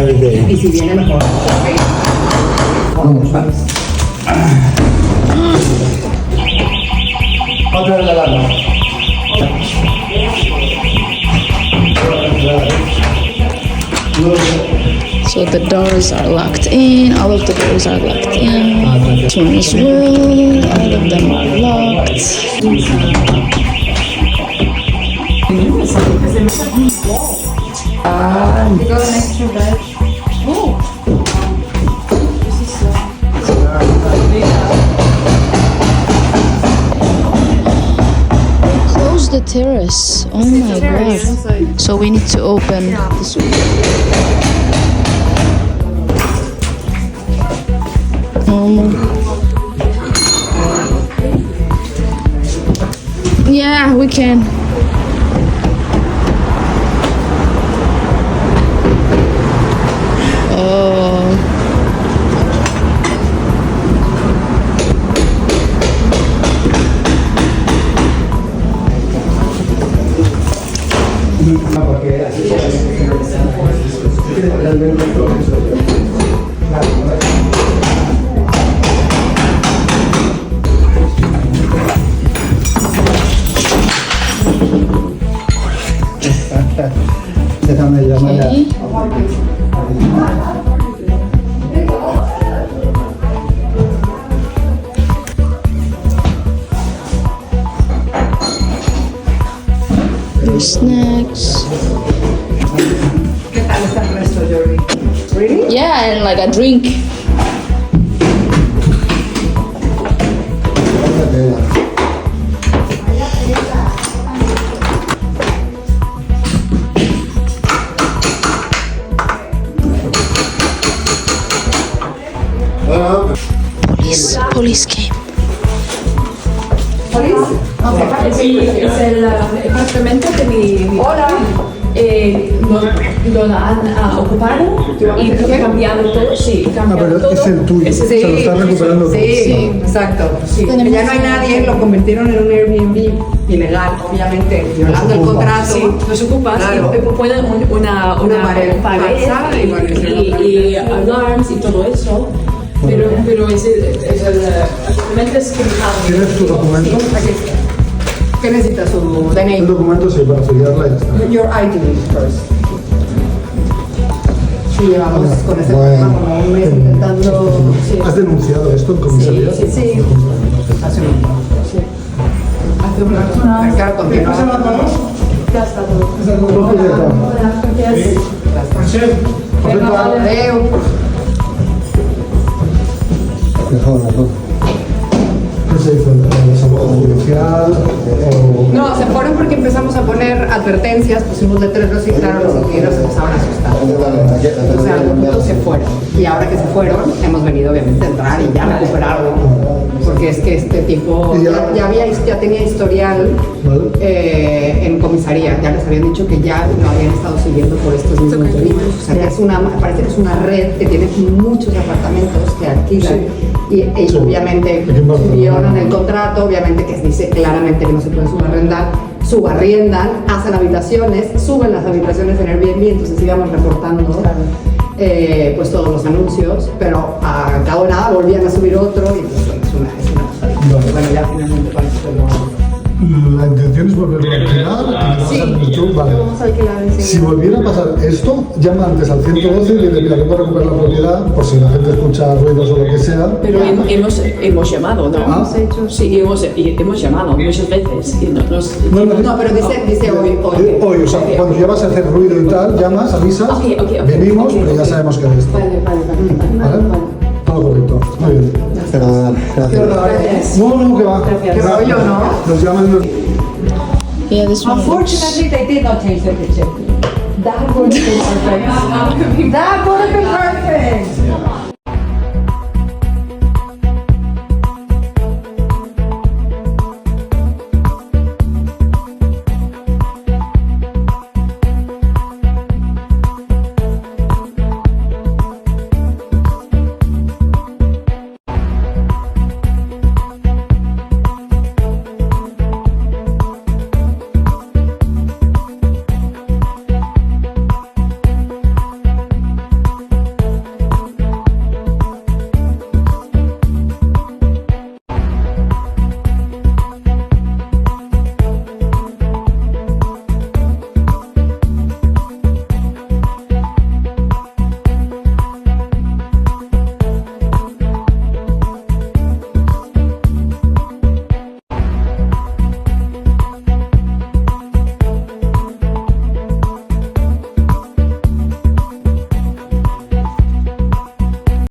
Y si viene mejor. Vamos, vamos. Otra vez la alarma. So the doors are locked in, all of the doors are locked in. This one as well, all of them are locked. You got an extra bed. Oh. Close the terrace. Oh my god. So we need to open this one. Yeah, we can. Oh. Déjame llamar a... Your snacks. ¿Qué tal está el resto, Jordi? Really? Yeah, and like a drink. Police came. Es el apartamento de mi Hola. lo han ocupado y cambiado todo, sí, cambiado pero todo. es el tuyo, Es se lo está recuperando todo. Sí, exacto. Sí. Que ya no hay nadie, lo convirtieron en un Airbnb ilegal, obviamente, violando el contrato. Sí, los ocupas Claro. y ponen una pared pared falsa y alarms y todo eso. Pero es el apartamento es criminal. ¿Tienes tu documento? Aquí está. ¿Qué necesitas? Su El DNI. documento sí, para afiliarla y ya está. Your ID first. Sí, llevamos con ese Bueno. tema como un mes intentando. Sí. ¿Has denunciado esto en comisaría? Sí. Hace un rato. Sí. Hace un rato. Claro, continúa. Ya está todo. Adeu. ¿Qué se hizo? ¿El judicial? No, se fueron porque empezamos a poner advertencias, pusimos letreros y claro, los inquilinos se empezaron a asustar. O sea, al momento se fueron. Y ahora que se fueron, hemos venido obviamente a entrar y ya recuperarlo. Porque es que este tipo ya tenía historial en comisaría. Ya les habían dicho que ya lo habían estado siguiendo por estos mismos delitos. O sea, que parece que es una red que tiene muchos apartamentos que alquilan. Y obviamente violan el contrato, obviamente que dice claramente que no se puede subarriendan, hacen habitaciones, suben las habitaciones en Airbnb, entonces íbamos reportando pues todos los anuncios, pero a cabo de nada volvían a subir otro y pues, es una bueno, ya finalmente parece que lo... La intención es volverlo a alquilar. Sí. Vale. Vamos a alquilar enseguida. Si volviera a pasar esto, llama antes al 112 y dile, mira, vengo a recuperar la propiedad, por si la gente escucha ruidos o lo que sea. Pero hemos llamado, ¿no? Ah. Sí, hemos llamado muchas veces. Y no, No, pero dice hoy. Hoy, o sea, cuando ya vas a hacer ruido y tal, llamas, avisas, Ok. venimos, pero ya sabemos que es esto. Vale. Todo correcto, muy bien. Qué horror. No, que va. Qué rollo, ¿no? Nos llaman los... Yeah, this one. Unfortunately, they did not change the picture. That would have been perfect. That would have been perfect.